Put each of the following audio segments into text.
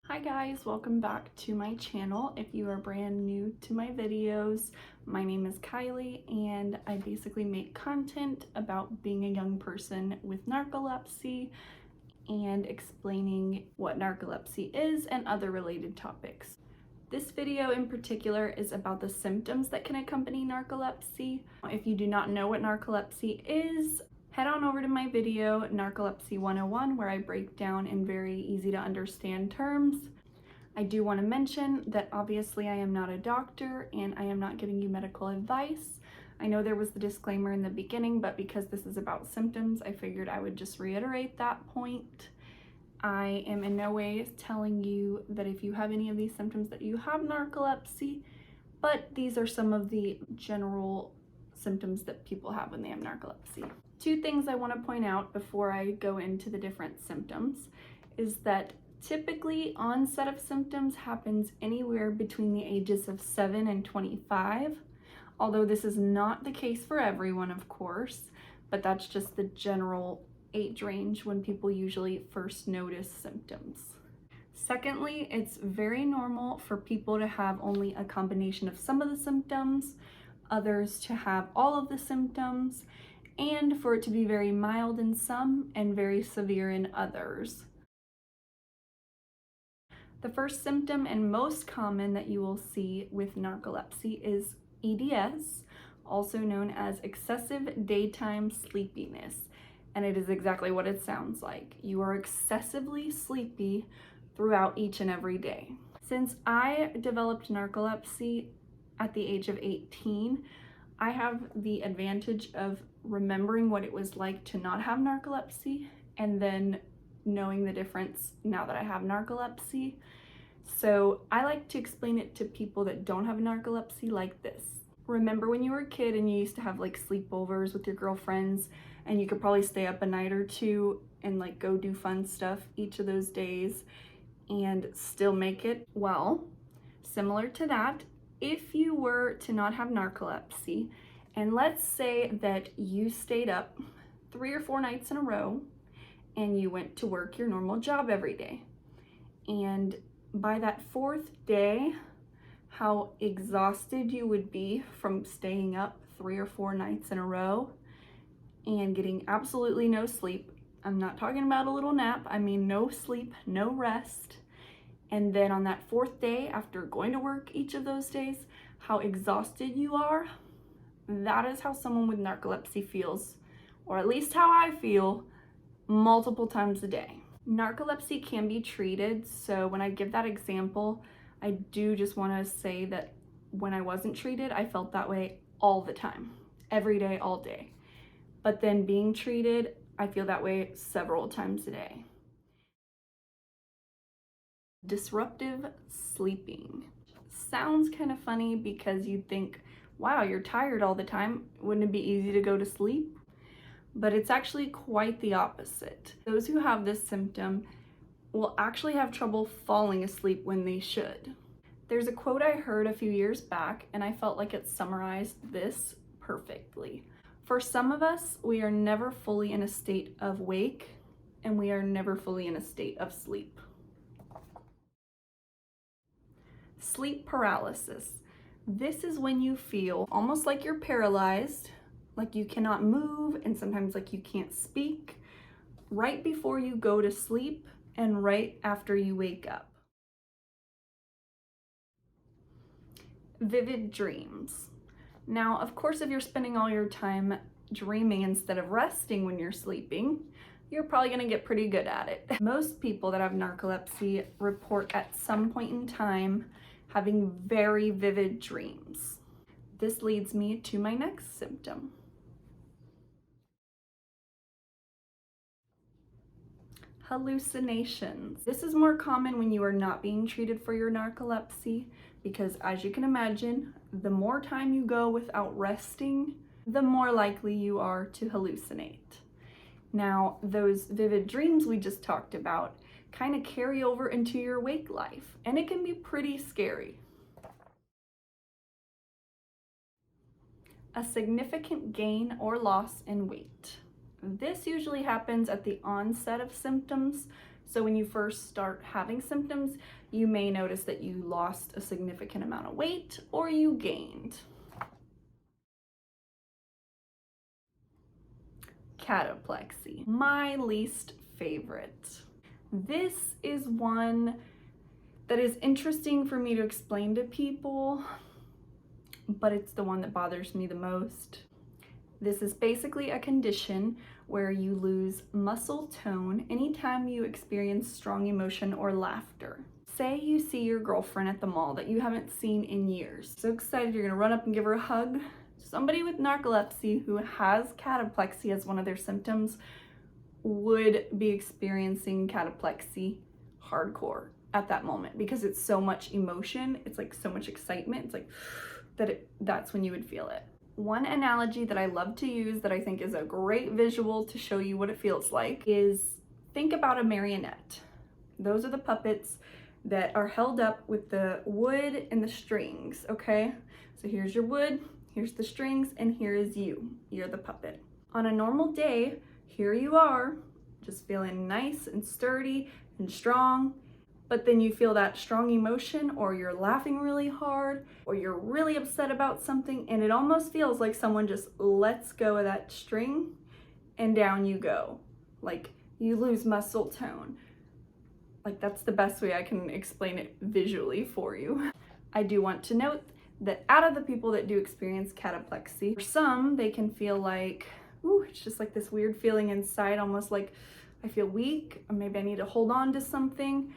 Hi guys, welcome back to my channel. If you are brand new to my videos, my name is Kylie and I basically make content about being a young person with narcolepsy and explaining what narcolepsy is and other related topics. This video in particular is about the symptoms that can accompany narcolepsy. If you do not know what narcolepsy is, head on over to my video, Narcolepsy 101, where I break down in very easy to understand terms. I do want to mention that obviously I am not a doctor and I am not giving you medical advice. I know there was the disclaimer in the beginning, but because this is about symptoms, I figured I would just reiterate that point. I am in no way telling you that if you have any of these symptoms that you have narcolepsy, but these are some of the general symptoms that people have when they have narcolepsy. Two things I want to point out before I go into the different symptoms is that typically onset of symptoms happens anywhere between the ages of 7 and 25, although this is not the case for everyone, of course, but that's just the general age range when people usually first notice symptoms. Secondly, it's very normal for people to have only a combination of some of the symptoms, others to have all of the symptoms, and for it to be very mild in some and very severe in others. The first symptom and most common that you will see with narcolepsy is EDS, also known as excessive daytime sleepiness. And it is exactly what it sounds like. You are excessively sleepy throughout each and every day. Since I developed narcolepsy at the age of 18, I have the advantage of remembering what it was like to not have narcolepsy and then knowing the difference now that I have narcolepsy. So I like to explain it to people that don't have narcolepsy like this. Remember when you were a kid and you used to have like sleepovers with your girlfriends and you could probably stay up a night or two and like go do fun stuff each of those days and still make it? Well, similar to that, if you were to not have narcolepsy, and let's say that you stayed up 3 or 4 nights in a row and you went to work your normal job every day, and by that 4th day, how exhausted you would be from staying up 3 or 4 nights in a row and getting absolutely no sleep. I'm not talking about a little nap, I mean no sleep, no rest. And then on that 4th day, after going to work each of those days, how exhausted you are. That is how someone with narcolepsy feels, or at least how I feel, multiple times a day. Narcolepsy can be treated, so when I give that example, I do just want to say that when I wasn't treated, I felt that way all the time, every day, all day. But then being treated, I feel that way several times a day. Disruptive sleeping. Sounds kind of funny because you'd think, wow, you're tired all the time. Wouldn't it be easy to go to sleep? But it's actually quite the opposite. Those who have this symptom will actually have trouble falling asleep when they should. There's a quote I heard a few years back, and I felt like it summarized this perfectly. For some of us, we are never fully in a state of wake, and we are never fully in a state of sleep. Sleep paralysis. This is when you feel almost like you're paralyzed, like you cannot move, and sometimes like you can't speak, right before you go to sleep and right after you wake up. Vivid dreams. Now, of course, if you're spending all your time dreaming instead of resting when you're sleeping, you're probably going to get pretty good at it. Most people that have narcolepsy report at some point in time having very vivid dreams. This leads me to my next symptom. Hallucinations. This is more common when you are not being treated for your narcolepsy because, as you can imagine, the more time you go without resting, the more likely you are to hallucinate. Now, those vivid dreams we just talked about kind of carry over into your wake life, and it can be pretty scary. A significant gain or loss in weight. This usually happens at the onset of symptoms, So when you first start having symptoms, you may notice that you lost a significant amount of weight or you gained. Cataplexy, my least favorite. This is one that is interesting for me to explain to people, but it's the one that bothers me the most. This is basically a condition where you lose muscle tone anytime you experience strong emotion or laughter. Say you see your girlfriend at the mall that you haven't seen in years. So excited you're gonna run up and give her a hug. Somebody with narcolepsy who has cataplexy as one of their symptoms would be experiencing cataplexy hardcore at that moment because it's so much emotion, it's like so much excitement, it's like that's when you would feel it. One analogy that I love to use that I think is a great visual to show you what it feels like is think about a marionette. Those are the puppets that are held up with the wood and the strings, okay? So here's your wood, here's the strings, and here is you. You're the puppet. On a normal day, here you are, just feeling nice and sturdy and strong, but then you feel that strong emotion, or you're laughing really hard, or you're really upset about something, and it almost feels like someone just lets go of that string and down you go. Like you lose muscle tone. Like that's the best way I can explain it visually for you. I do want to note that out of the people that do experience cataplexy, for some, they can feel like, ooh, it's just like this weird feeling inside, almost like I feel weak, or maybe I need to hold on to something.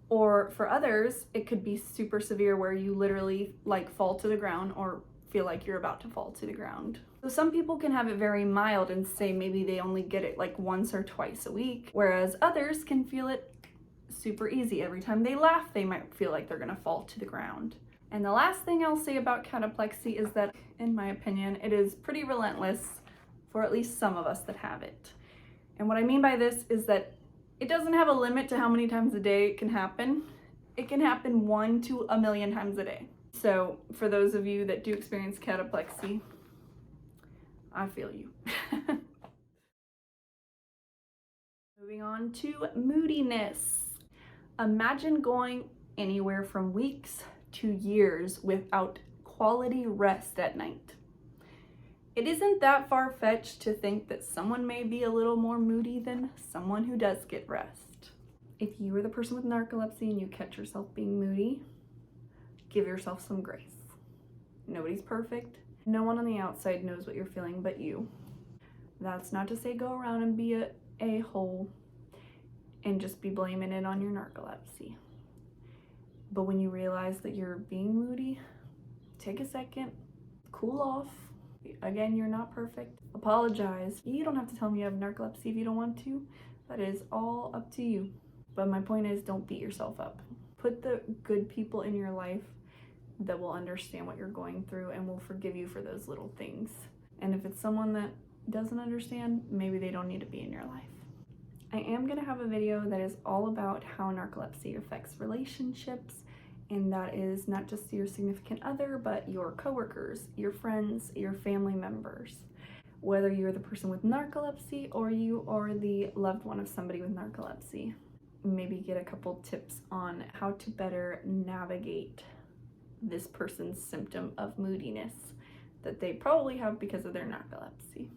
Or for others, it could be super severe where you literally like fall to the ground or feel like you're about to fall to the ground. So some people can have it very mild and say maybe they only get it like once or twice a week, whereas others can feel it super easy. Every time they laugh, they might feel like they're gonna fall to the ground. And the last thing I'll say about cataplexy is that, in my opinion, it is pretty relentless for at least some of us that have it. And what I mean by this is that it doesn't have a limit to how many times a day it can happen. It can happen 1 to 1,000,000 times a day. So for those of you that do experience cataplexy, I feel you. Moving on to moodiness. Imagine going anywhere from weeks to years without quality rest at night. It isn't that far-fetched to think that someone may be a little more moody than someone who does get rest. If you are the person with narcolepsy and you catch yourself being moody, give yourself some grace. Nobody's perfect. No one on the outside knows what you're feeling but you. That's not to say go around and be a a-hole and just be blaming it on your narcolepsy. But when you realize that you're being moody, take a second, cool off. Again, you're not perfect. Apologize. You don't have to tell me you have narcolepsy if you don't want to. That is all up to you. But my point is, don't beat yourself up. Put the good people in your life that will understand what you're going through and will forgive you for those little things. And if it's someone that doesn't understand, maybe they don't need to be in your life. I am going to have a video that is all about how narcolepsy affects relationships, and that is not just your significant other, but your coworkers, your friends, your family members. Whether you're the person with narcolepsy or you are the loved one of somebody with narcolepsy, maybe get a couple tips on how to better navigate this person's symptom of moodiness that they probably have because of their narcolepsy.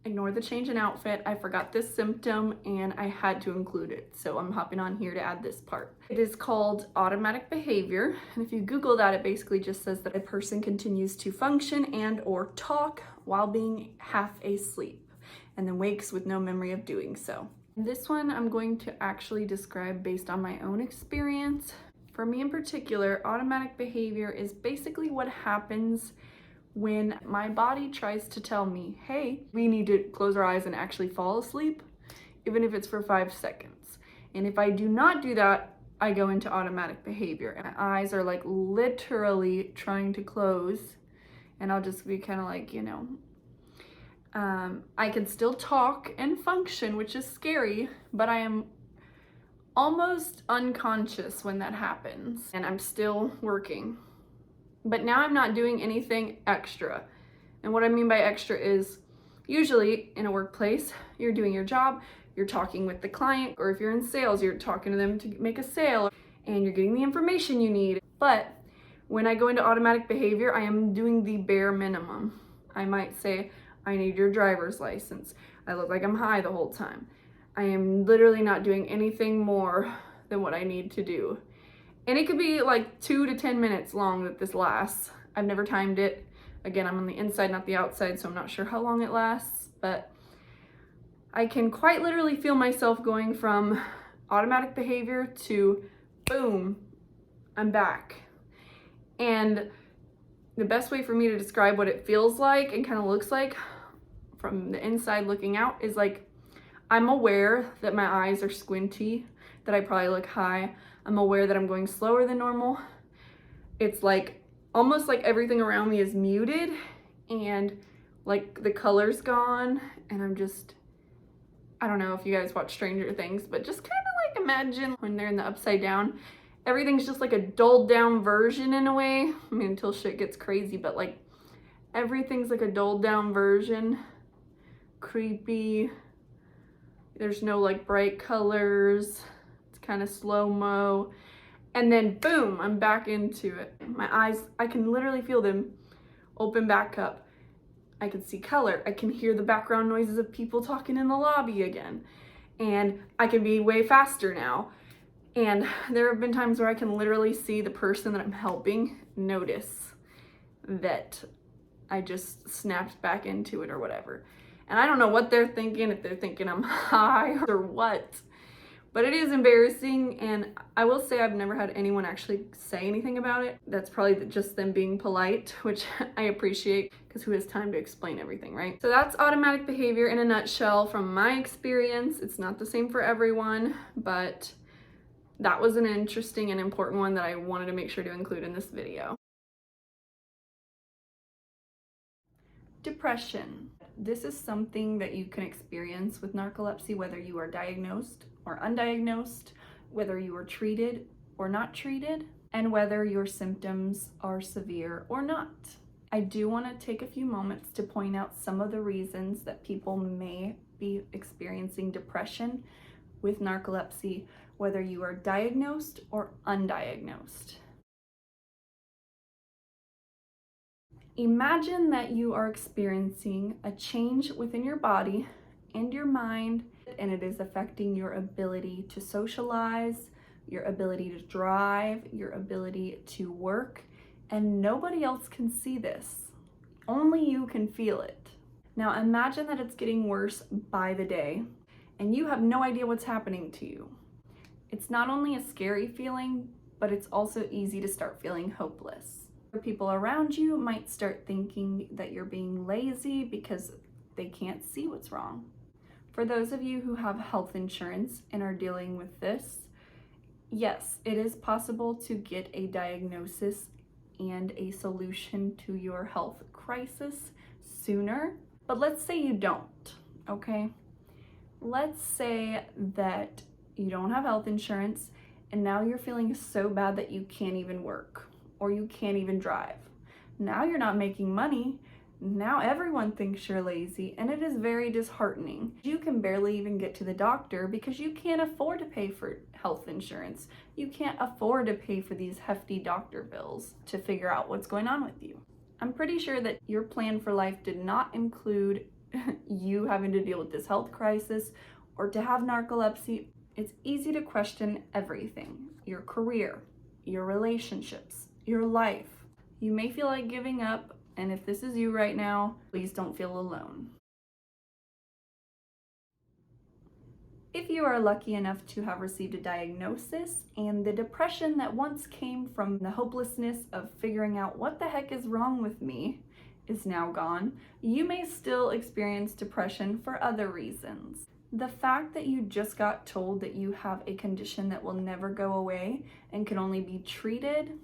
Ignore the change in outfit. I forgot this symptom and I had to include it. So I'm hopping on here to add this part. It is called automatic behavior. And if you Google that, it basically just says that a person continues to function and or talk while being half asleep and then wakes with no memory of doing so. This one I'm going to actually describe based on my own experience. For me in particular, automatic behavior is basically what happens when my body tries to tell me, hey, we need to close our eyes and actually fall asleep, even if it's for 5 seconds. And if I do not do that, I go into automatic behavior. And my eyes are like literally trying to close, and I'll just be kind of like, I can still talk and function, which is scary, but I am almost unconscious when that happens, and I'm still working. But now I'm not doing anything extra. And what I mean by extra is Usually in a workplace, you're doing your job, you're talking with the client, or if you're in sales, you're talking to them to make a sale, and you're getting the information you need. But when I go into automatic behavior, I am doing the bare minimum. I might say, I need your driver's license. I look like I'm high the whole time. I am literally not doing anything more than what I need to do. And it could be like 2 to 10 minutes long that this lasts. I've never timed it. Again, I'm on the inside, not the outside, so I'm not sure how long it lasts, but I can quite literally feel myself going from automatic behavior to boom, I'm back. And the best way for me to describe what it feels like and kind of looks like from the inside looking out is like, I'm aware that my eyes are squinty, that I probably look high. I'm aware that I'm going slower than normal. It's like almost like everything around me is muted and like the color's gone, and I don't know if you guys watch Stranger Things, but just kind of like imagine when they're in the upside down, everything's just like a dulled down version in a way. I mean, until shit gets crazy, but like everything's like a dulled down version. Creepy. There's no like bright colors. It's kind of slow-mo. And then boom, I'm back into it. My eyes, I can literally feel them open back up. I can see color. I can hear the background noises of people talking in the lobby again. And I can be way faster now. And there have been times where I can literally see the person that I'm helping notice that I just snapped back into it or whatever. And I don't know what they're thinking, if they're thinking I'm high or what. But it is embarrassing, and I will say I've never had anyone actually say anything about it. That's probably just them being polite, which I appreciate, because who has time to explain everything, right? So that's automatic behavior in a nutshell from my experience. It's not the same for everyone, but that was an interesting and important one that I wanted to make sure to include in this video. Depression. This is something that you can experience with narcolepsy, whether you are diagnosed or undiagnosed, whether you are treated or not treated, and whether your symptoms are severe or not. I do want to take a few moments to point out some of the reasons that people may be experiencing depression with narcolepsy, whether you are diagnosed or undiagnosed. Imagine that you are experiencing a change within your body and your mind, and it is affecting your ability to socialize, your ability to drive, your ability to work, and nobody else can see this. Only you can feel it. Now imagine that it's getting worse by the day, and you have no idea what's happening to you. It's not only a scary feeling, but it's also easy to start feeling hopeless. People around you might start thinking that you're being lazy because they can't see what's wrong. For those of you who have health insurance and are dealing with this, yes, it is possible to get a diagnosis and a solution to your health crisis sooner, but let's say you don't, okay? Let's say that you don't have health insurance and now you're feeling so bad that you can't even work. Or you can't even drive. Now you're not making money. Now everyone thinks you're lazy, and it is very disheartening. You can barely even get to the doctor because you can't afford to pay for health insurance. You can't afford to pay for these hefty doctor bills to figure out what's going on with you. I'm pretty sure that your plan for life did not include you having to deal with this health crisis or to have narcolepsy. It's easy to question everything: your career, your relationships, your life. You may feel like giving up, and if this is you right now, please don't feel alone. If you are lucky enough to have received a diagnosis and the depression that once came from the hopelessness of figuring out what the heck is wrong with me is now gone, you may still experience depression for other reasons. The fact that you just got told that you have a condition that will never go away and can only be treated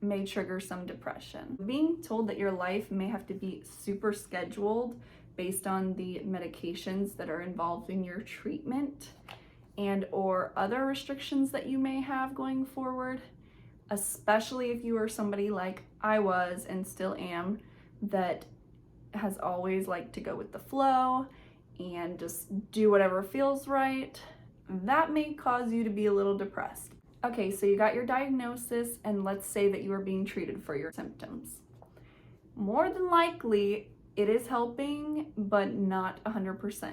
may trigger some depression. Being told that your life may have to be super scheduled based on the medications that are involved in your treatment and or other restrictions that you may have going forward, especially if you are somebody like I was and still am, that has always liked to go with the flow and just do whatever feels right, that may cause you to be a little depressed. Okay, so you got your diagnosis, and let's say that you are being treated for your symptoms. More than likely, it is helping, but not 100%.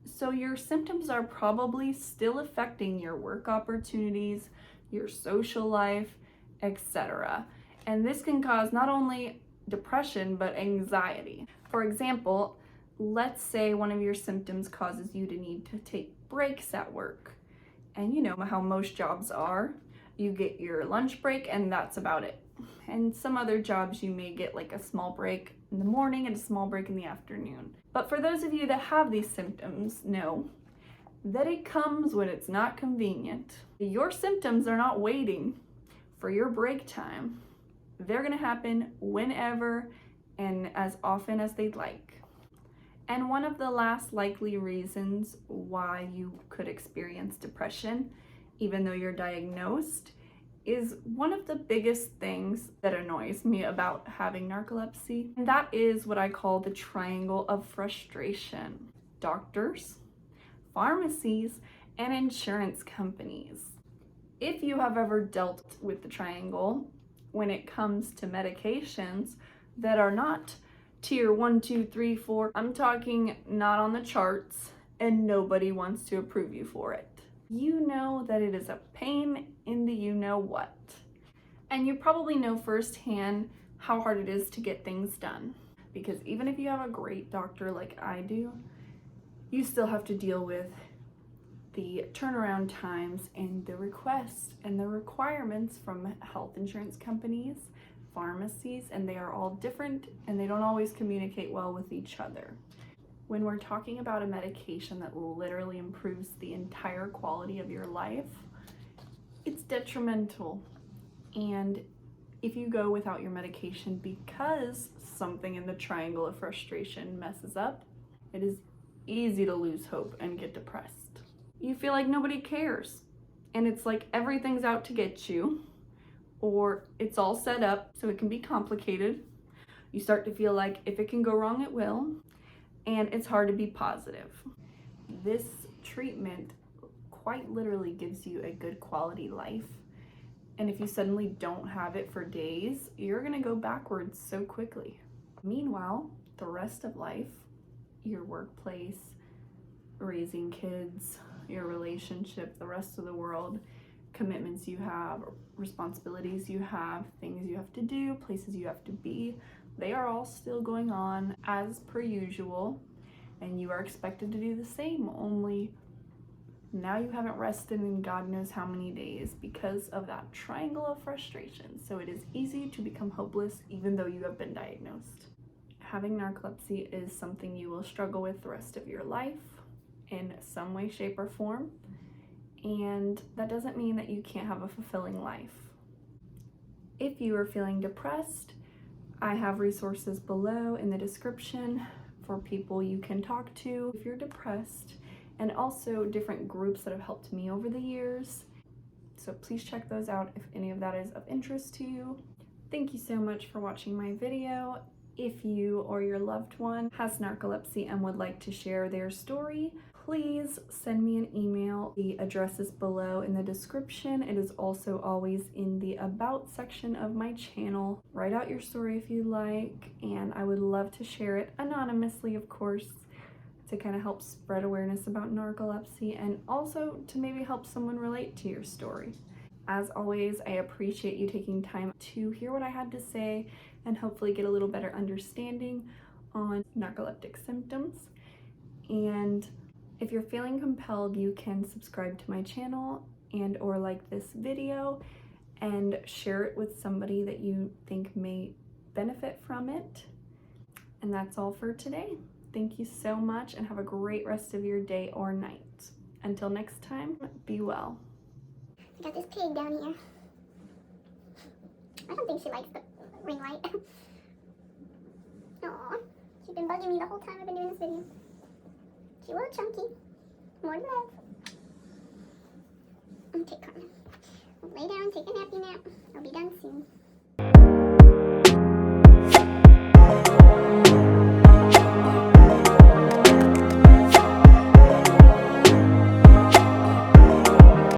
So your symptoms are probably still affecting your work opportunities, your social life, etc. And this can cause not only depression, but anxiety. For example, let's say one of your symptoms causes you to need to take breaks at work. And you know how most jobs are. You get your lunch break and that's about it. And some other jobs you may get like a small break in the morning and a small break in the afternoon. But for those of you that have these symptoms, know that it comes when it's not convenient. Your symptoms are not waiting for your break time. They're gonna happen whenever and as often as they'd like. And one of the last likely reasons why you could experience depression, even though you're diagnosed, is one of the biggest things that annoys me about having narcolepsy. And that is what I call the triangle of frustration. Doctors, pharmacies, and insurance companies. If you have ever dealt with the triangle when it comes to medications that are not tier 1, 2, 3, 4, I'm talking not on the charts, and nobody wants to approve you for it. You know that it is a pain in the you know what. And you probably know firsthand how hard it is to get things done. Because even if you have a great doctor like I do, you still have to deal with the turnaround times and the requests and the requirements from health insurance companies, pharmacies, and they are all different and they don't always communicate well with each other. When we're talking about a medication that literally improves the entire quality of your life, it's detrimental. And if you go without your medication because something in the triangle of frustration messes up, it is easy to lose hope and get depressed. You feel like nobody cares, and it's like everything's out to get you, or it's all set up so it can be complicated. You start to feel like if it can go wrong, it will, and it's hard to be positive. This treatment quite literally gives you a good quality life, and if you suddenly don't have it for days, you're gonna go backwards so quickly. Meanwhile, the rest of life, your workplace, raising kids, your relationship, the rest of the world, commitments you have, responsibilities you have, things you have to do, places you have to be, they are all still going on as per usual, and you are expected to do the same, only now you haven't rested in God knows how many days because of that triangle of frustration. So it is easy to become hopeless even though you have been diagnosed. Having narcolepsy is something you will struggle with the rest of your life in some way, shape, or form. And that doesn't mean that you can't have a fulfilling life. If you are feeling depressed, I have resources below in the description for people you can talk to if you're depressed, and also different groups that have helped me over the years. So please check those out if any of that is of interest to you. Thank you so much for watching my video. If you or your loved one has narcolepsy and would like to share their story, please send me an email. The address is below in the description. It is also always in the About section of my channel. Write out your story if you like, and I would love to share it anonymously, of course, to kind of help spread awareness about narcolepsy and also to maybe help someone relate to your story. As always, I appreciate you taking time to hear what I had to say and hopefully get a little better understanding on narcoleptic symptoms. And if you're feeling compelled, you can subscribe to my channel and or like this video and share it with somebody that you think may benefit from it. And that's all for today. Thank you so much and have a great rest of your day or night. Until next time, be well. I got this pig down here. I don't think she likes the ring light. Aww, she's been bugging me the whole time I've been doing this video. She's a little chunky. More love. Okay, Carmen. I'll lay down, take a nappy nap. I'll be done soon.